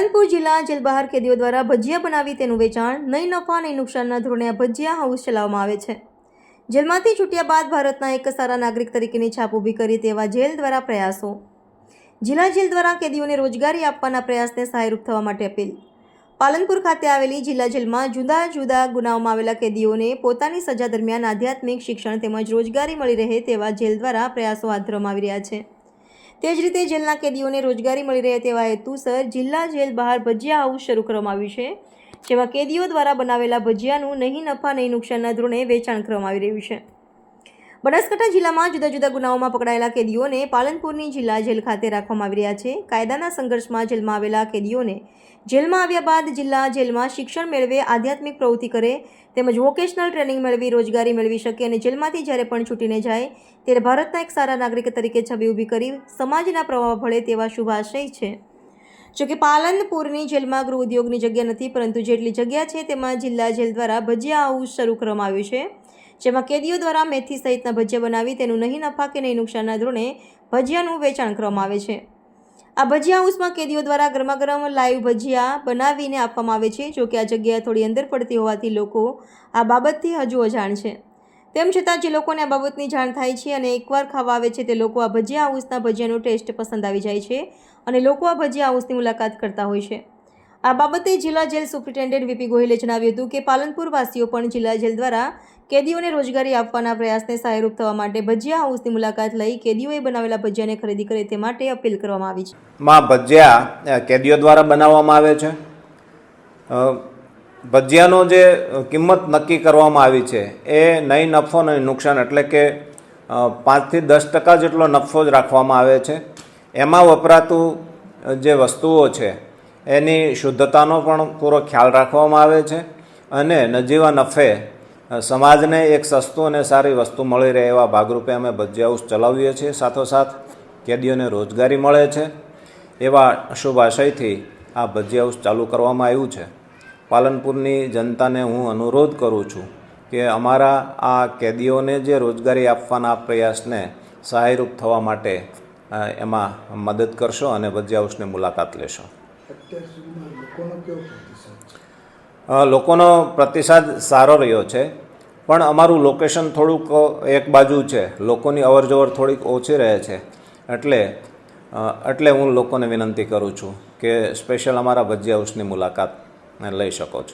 પાલનપુર જિલ્લા જેલ બહાર કેદીઓ દ્વારા ભજીયા બનાવી તેનું વેચાણ નહીં નફા નહીં નુકસાનના ધોરણે આ ભજીયા હાઉસ ચલાવવામાં આવે છે। જેલમાંથી છૂટ્યા બાદ ભારતના એક સારા નાગરિક તરીકેની છાપ ઊભી કરી તેવા જેલ દ્વારા પ્રયાસો। જિલ્લા જેલ દ્વારા કેદીઓને રોજગારી આપવાના પ્રયાસને સહાયરૂપ થવા માટે અપીલ। પાલનપુર ખાતે આવેલી જિલ્લા જેલમાં જુદા જુદા ગુનાઓમાં આવેલા કેદીઓને પોતાની સજા દરમિયાન આધ્યાત્મિક શિક્ષણ તેમજ રોજગારી મળી રહે તેવા જેલ દ્વારા પ્રયાસો હાથ ધરવામાં આવી રહ્યા છે। તે જ રીતે જેલના કેદીઓને રોજગારી મળી રહે તેવા હેતુસર જિલ્લા જેલ બહાર ભજીયા હાઉસ શરૂ કરવામાં આવ્યું છે, જેમાં કેદીઓ દ્વારા બનાવેલા ભજીયાનું નહીં નફા નહીં નુકસાનના ધોરણે વેચાણ કરવામાં આવી રહ્યું છે। બનાસકાંઠા જિલ્લામાં જુદા જુદા ગુનાઓમાં પકડાયેલા કેદીઓને પાલનપુરની જિલ્લા જેલ ખાતે રાખવામાં આવી રહ્યા છે। કાયદાના સંઘર્ષમાં જેલમાં આવેલા કેદીઓને જેલમાં આવ્યા બાદ જિલ્લા જેલમાં શિક્ષણ મેળવે, આધ્યાત્મિક પ્રવૃત્તિ કરે તેમજ વોકેશનલ ટ્રેનિંગ મેળવી રોજગારી મેળવી શકે અને જેલમાંથી જ્યારે પણ છૂટીને જાય ત્યારે ભારતના એક સારા નાગરિક તરીકે છબી ઊભી કરી સમાજના પ્રભાવ ભળે તેવા શુભ આશય છે। જોકે પાલનપુરની જેલમાં ગૃહ ઉદ્યોગની જગ્યા નથી, પરંતુ જેટલી જગ્યા છે તેમાં જિલ્લા જેલ દ્વારા ભજીયા હાઉસ શરૂ કરવામાં આવ્યું છે, જેમાં કેદીઓ દ્વારા મેથી સહિતના ભજીયા બનાવી તેનું નહીં નફા કે નહીં નુકસાનના ધોરણે ભજીયાનું વેચાણ કરવામાં આવે છે। આ ભજીયા હાઉસમાં કેદીઓ દ્વારા ગરમાગરમ લાઈવ ભજીયા બનાવીને આપવામાં આવે છે। જોકે આ જગ્યા થોડી અંદર પડતી હોવાથી લોકો આ બાબતથી હજુ અજાણ છે। તેમ છતાં જે લોકોને આ બાબતની જાણ થાય છે અને એકવાર ખાવા આવે છે તે લોકો આ ભજીયા હાઉસના ભજીયાનો ટેસ્ટ પસંદ આવી જાય છે અને લોકો આ ભજીયા હાઉસની મુલાકાત કરતા હોય છે। આ બાબતે જિલ્લા જેલ સુપ્રિન્ટેન્ડન્ટ વીપી ગોહિલે જણાવ્યું હતું કે પાલનપુર વાસીઓ પણ જિલ્લા જેલ દ્વારા કેદીઓને રોજગારી આપવાના પ્રયાસને સહાયરૂપ થવા માટે ભજીયા હાઉસની મુલાકાત લઈ કેદીઓએ બનાવેલા ભજીયાને ખરીદી કરે તે માટે અપીલ કરવામાં આવી છે। ભજીયા કેદીઓ દ્વારા બનાવવામાં આવે છે। ભજીયાનો જે કિંમત નક્કી કરવામાં આવી છે એ નહીં નફો નહીં નુકસાન, એટલે કે 5 થી 10% જેટલો નફો જ રાખવામાં આવે છે। એમાં વપરાતું જે વસ્તુઓ છે એની શુદ્ધતાનો પણ પૂરો ખ્યાલ રાખવામાં આવે છે અને નજીવા નફે સમાજને એક સસ્તું અને સારી વસ્તુ મળી રહે એવા ભાગરૂપે અમે ભજીયા હાઉસ ચલાવીએ છીએ। સાથોસાથ કેદીઓને રોજગારી મળે છે એવા શુભ આશયથી આ ભજીયા હાઉસ ચાલુ કરવામાં આવ્યું છે। પાલનપુરની જનતાને હું અનુરોધ કરું છું કે અમારા આ કેદીઓને જે રોજગારી આપવાના પ્રયાસને સહાયરૂપ થવા માટે એમાં મદદ કરશો અને ભજીયા હાઉસની મુલાકાત લેશો। લોકોનો પ્રતિસાદ સારો રહ્યો છે, પણ અમારું લોકેશન થોડુંક એક બાજુ છે, લોકોની અવરજવર થોડીક ઓછી રહે છે, એટલે હું લોકોને વિનંતી કરું છું કે સ્પેશિયલ અમારા ભજીયા હાઉસની મુલાકાત લઈ શકો છો।